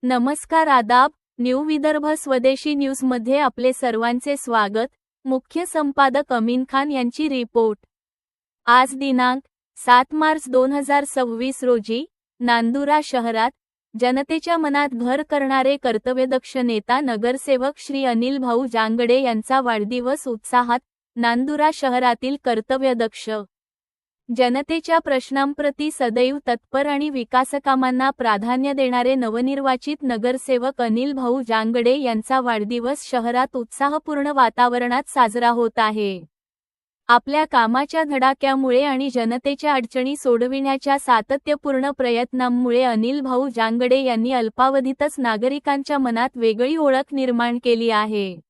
नमस्कार आदाब, न्यू विदर्भ स्वदेशी न्यूजमध्ये आपले सर्वांचे स्वागत। मुख्य संपादक अमीन खान यांची रिपोर्ट। आज दिनांक 7 मार्च 2026 रोजी नांदुरा शहरात जनतेच्या मनात घर करणारे कर्तव्यदक्ष नेता नगरसेवक श्री अनिल भाऊ जांगडे यांचा वाढदिवस उत्साहात। नांदुरा शहरातील कर्तव्यदक्ष जनतेच्या प्रश्नांप्रती सदैव तत्पर आणि विकासकामांना प्राधान्य देणारे नवनिर्वाचित नगरसेवक अनिल भाऊ जांगडे यांचा वाढदिवस शहरात उत्साहपूर्ण वातावरणात साजरा होत आहे। आपल्या कामाच्या धडाक्यामुळे आणि जनतेच्या अडचणी सोडविण्याच्या सातत्यपूर्ण प्रयत्नांमुळे अनिल भाऊ जांगडे यांनी अल्पावधीतच नागरिकांच्या मनात वेगळी ओळख निर्माण केली आहे।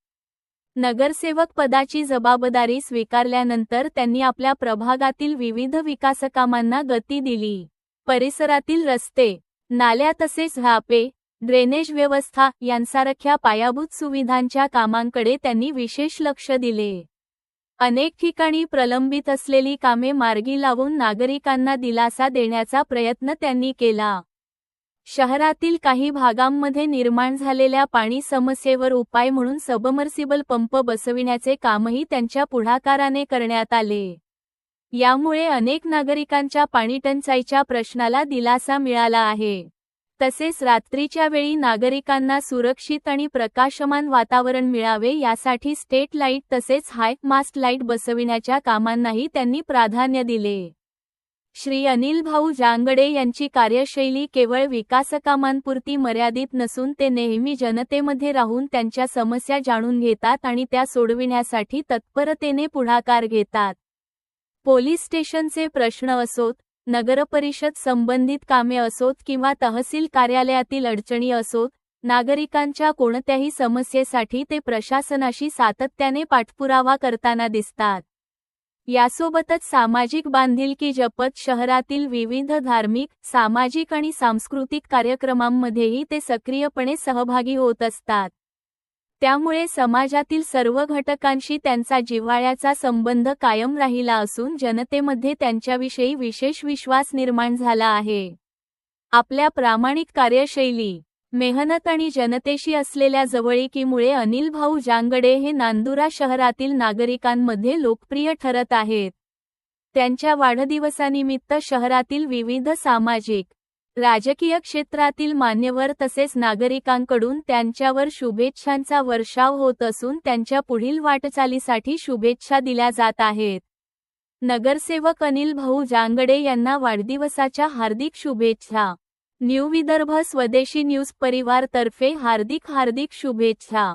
नगरसेवक पदाची जबाबदारी स्वीकारल्यानंतर त्यांनी आपल्या प्रभागातील विविध विकासकामांना गती दिली। परिसरातील रस्ते, नाल्या तसेच झापे, ड्रेनेज व्यवस्था यांसारख्या पायाभूत सुविधांच्या कामांकडे त्यांनी विशेष लक्ष दिले। अनेक ठिकाणी प्रलंबित असलेली कामे मार्गी लावून नागरिकांना दिलासा देण्याचा प्रयत्न त्यांनी केला। शहरातील काही भागांमध्ये निर्माण झालेल्या पाणी समस्येवर उपाय म्हणून सबमर्सिबल पंप बसविण्याचे कामही त्यांच्या पुढाकाराने करण्यात आले। यामुळे अनेक नागरिकांच्या पाणीटंचाईच्या प्रश्नाला दिलासा मिळाला आहे। तसेच रात्रीच्या वेळी नागरिकांना सुरक्षित आणि प्रकाशमान वातावरण मिळावे यासाठी स्ट्रीट लाईट तसेच हाय मास्ट लाईट बसविण्याच्या कामांनाही त्यांनी प्राधान्य दिले। श्री अनिल भाऊ जांगडे यांची कार्यशैली केवळ विकासकामांपुरती मर्यादित नसून ते नेहमी जनतेमध्ये राहून त्यांच्या समस्या जाणून घेतात आणि त्या सोडविण्यासाठी तत्परतेने पुढाकार घेतात। पोलीस स्टेशनचे प्रश्न असोत, नगरपरिषद संबंधित कामे असोत किंवा तहसील कार्यालयातील अडचणी असोत, नागरिकांच्या कोणत्याही समस्येसाठी ते प्रशासनाशी सातत्याने पाठपुरावा करताना दिसतात। यासोबतच सामाजिक बांधिलकी जपत शहरातील विविध धार्मिक, सामाजिक आणि सांस्कृतिक कार्यक्रमांमध्येही ते सक्रियपणे सहभागी होत असतात। त्यामुळे समाजातील सर्व घटकांशी त्यांचा जिव्हाळ्याचा संबंध कायम राहिला असून जनतेमध्ये त्यांच्याविषयी विशेष विश्वास निर्माण झाला आहे। आपल्या प्रामाणिक कार्यशैली, मेहनत आणि जनतेशी असलेल्या जवळीकीमुळे अनिल भाऊ जांगडे हे नांदुरा शहरातील नागरिकांमध्ये लोकप्रिय ठरत आहेत। त्यांच्या वाढदिवसानिमित्त शहरातील विविध सामाजिक, राजकीय क्षेत्रातील मान्यवर तसेच नागरिकांकडून त्यांच्यावर शुभेच्छांचा वर्षाव होत असून त्यांच्या पुढील वाटचालीसाठी शुभेच्छा दिल्या जात आहेत। नगरसेवक अनिल भाऊ जांगडे यांना वाढदिवसाच्या हार्दिक शुभेच्छा। न्यू विदर्भ स्वदेशी न्यूज परिवार तर्फे हार्दिक शुभेच्छा।